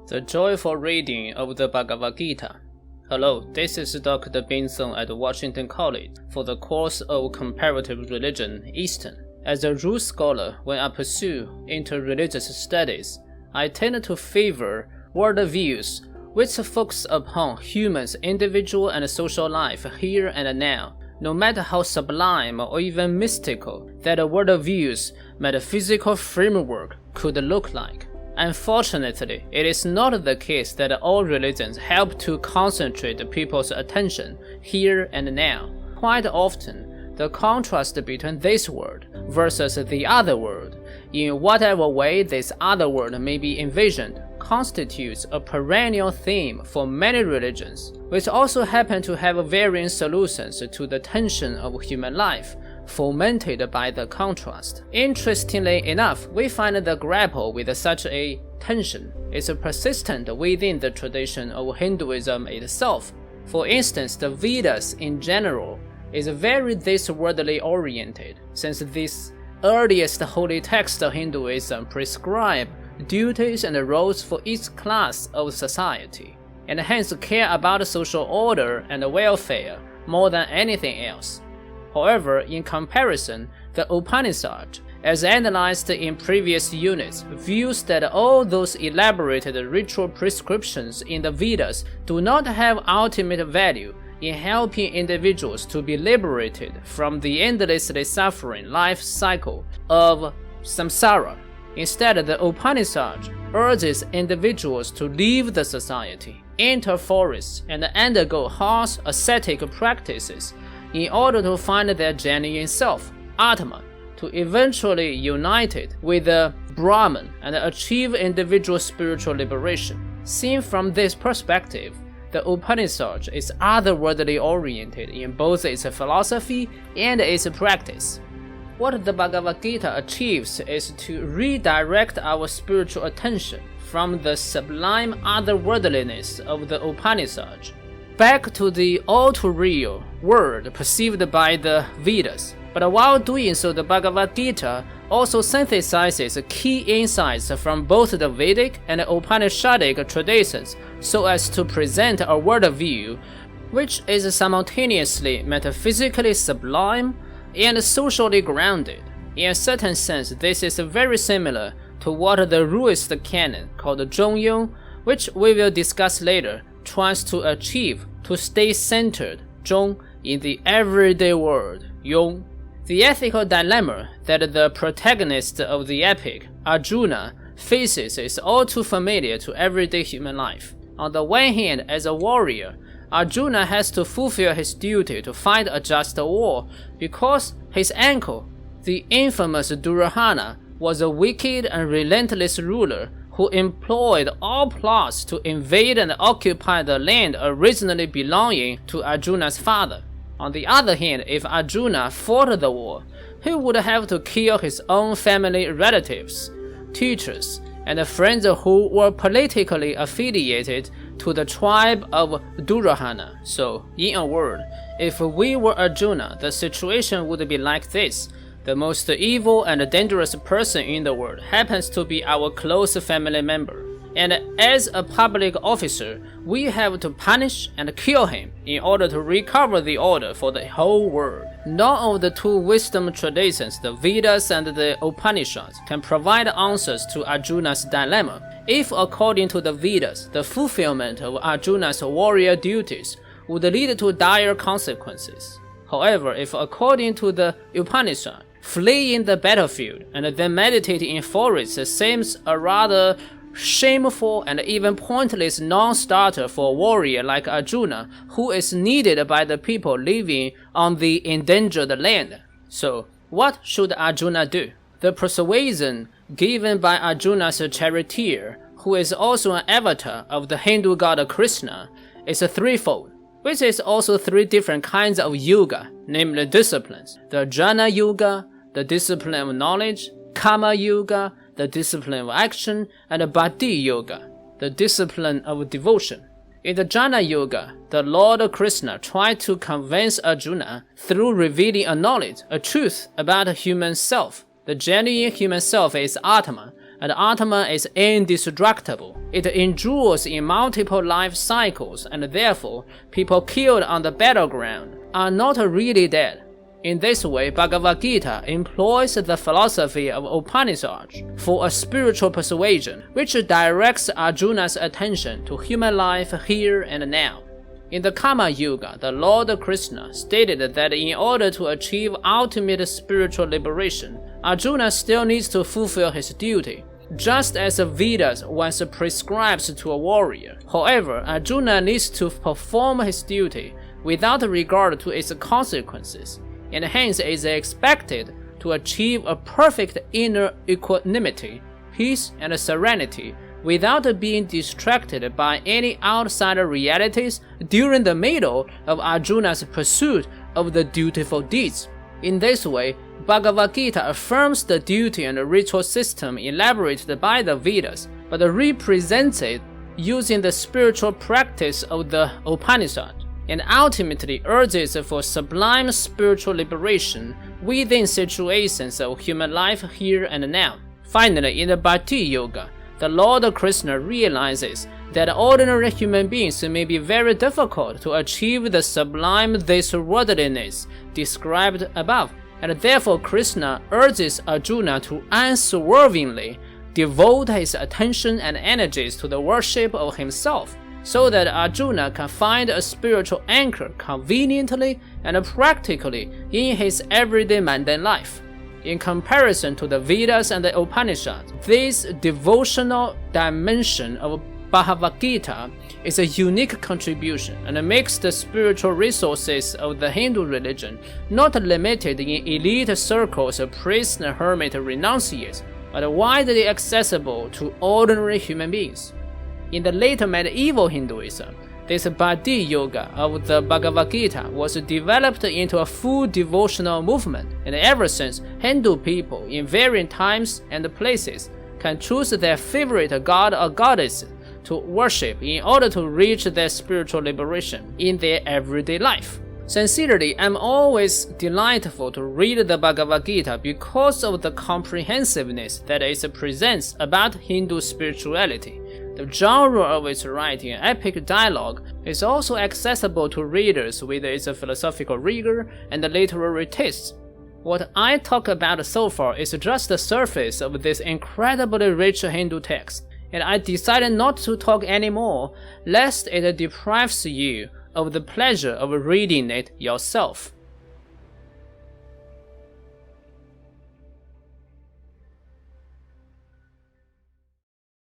The joyful reading of the Bhagavad Gita. Hello, this is Dr. Bin Song at Washington College for the course of Comparative Religion, Eastern. As a Rule scholar, when I pursue interreligious studies, I tend to favor worldviews which focus upon humans' individual and social life here and now, no matter how sublime or even mystical that a worldview's metaphysical framework could look like. Unfortunately, it is not the case that all religions help to concentrate people's attention here and now. Quite often, the contrast between this world versus the other world, in whatever way this other world may be envisioned, constitutes a perennial theme for many religions, which also happen to have varying solutions to the tension of human life, fomented by the contrast. Interestingly enough, we find the grapple with such a tension is persistent within the tradition of Hinduism itself. For instance, the Vedas in general is very this worldly oriented, since this earliest holy text of Hinduism prescribe duties and roles for each class of society, and hence care about social order and welfare more than anything else. However, in comparison, the Upanishad, as analyzed in previous units, views that all those elaborated ritual prescriptions in the Vedas do not have ultimate value in helping individuals to be liberated from the endlessly suffering life cycle of samsara. Instead, the Upanishad urges individuals to leave the society, enter forests, and undergo harsh ascetic practices in order to find their genuine self, Atma, to eventually unite it with the Brahman and achieve individual spiritual liberation. Seen from this perspective, the Upanishad is otherworldly oriented in both its philosophy and its practice. What the Bhagavad Gita achieves is to redirect our spiritual attention from the sublime otherworldliness of the Upanishad back to the all-too-real world perceived by the Vedas. But while doing so, the Bhagavad Gita also synthesizes key insights from both the Vedic and Upanishadic traditions so as to present a worldview which is simultaneously metaphysically sublime and socially grounded. In a certain sense, this is very similar to what the Ruist canon, called Zhongyong, which we will discuss later, tries to achieve to stay centered, Zhong, in the everyday world, Yong. The ethical dilemma that the protagonist of the epic, Arjuna, faces is all too familiar to everyday human life. On the one hand, as a warrior, Arjuna has to fulfill his duty to fight a just war because his uncle, the infamous Duryodhana, was a wicked and relentless ruler who employed all plots to invade and occupy the land originally belonging to Arjuna's father. On the other hand, if Arjuna fought the war, he would have to kill his own family relatives, teachers, and friends who were politically affiliated to the tribe of Duryodhana. So, in a word, if we were Arjuna, the situation would be like this. The most evil and dangerous person in the world happens to be our close family member. And as a public officer, we have to punish and kill him in order to recover the order for the whole world. None of the two wisdom traditions, the Vedas and the Upanishads, can provide answers to Arjuna's dilemma. If, according to the Vedas, the fulfillment of Arjuna's warrior duties would lead to dire consequences. However, if, according to the Upanishad, fleeing the battlefield and then meditating in forests seems a rather shameful and even pointless non-starter for a warrior like Arjuna, who is needed by the people living on the endangered land. So, what should Arjuna do? The persuasion given by Arjuna's charioteer, who is also an avatar of the Hindu god Krishna, is threefold, which is also three different kinds of yoga, namely disciplines: the Jnana Yoga, the discipline of knowledge; Karma Yoga, the discipline of action; and Bhakti Yoga, the discipline of devotion. In the Jnana Yoga, the Lord Krishna tried to convince Arjuna through revealing a knowledge, a truth about human self. The genuine human self is Atma, and Atma is indestructible. It endures in multiple life cycles, and therefore people killed on the battleground are not really dead. In this way, Bhagavad Gita employs the philosophy of Upanishads for a spiritual persuasion, which directs Arjuna's attention to human life here and now. In the Kama Yuga, the Lord Krishna stated that in order to achieve ultimate spiritual liberation, Arjuna still needs to fulfill his duty, just as the Vedas once prescribes to a warrior. However, Arjuna needs to perform his duty without regard to its consequences, and hence is expected to achieve a perfect inner equanimity, peace, and serenity without being distracted by any outside realities during the middle of Arjuna's pursuit of the dutiful deeds. In this way, Bhagavad Gita affirms the duty and ritual system elaborated by the Vedas, but represents it using the spiritual practice of the Upanishad, and ultimately urges for sublime spiritual liberation within situations of human life here and now. Finally, in the Bhakti Yoga, the Lord Krishna realizes that ordinary human beings may be very difficult to achieve the sublime this-worldliness described above, and therefore Krishna urges Arjuna to unswervingly devote his attention and energies to the worship of himself, so that Arjuna can find a spiritual anchor conveniently and practically in his everyday mundane life. In comparison to the Vedas and the Upanishads, this devotional dimension of Bhagavad Gita is a unique contribution and makes the spiritual resources of the Hindu religion not limited in elite circles of priests and hermit renunciates, but widely accessible to ordinary human beings. In the later medieval Hinduism, this Bhakti Yoga of the Bhagavad Gita was developed into a full devotional movement, and ever since, Hindu people in varying times and places can choose their favorite god or goddess to worship in order to reach their spiritual liberation in their everyday life. Sincerely, I'm always delightful to read the Bhagavad Gita because of the comprehensiveness that it presents about Hindu spirituality. The genre of its writing, epic dialogue, is also accessible to readers with its philosophical rigor and literary tastes. What I talk about so far is just the surface of this incredibly rich Hindu text, and I decided not to talk anymore, lest it deprives you of the pleasure of reading it yourself.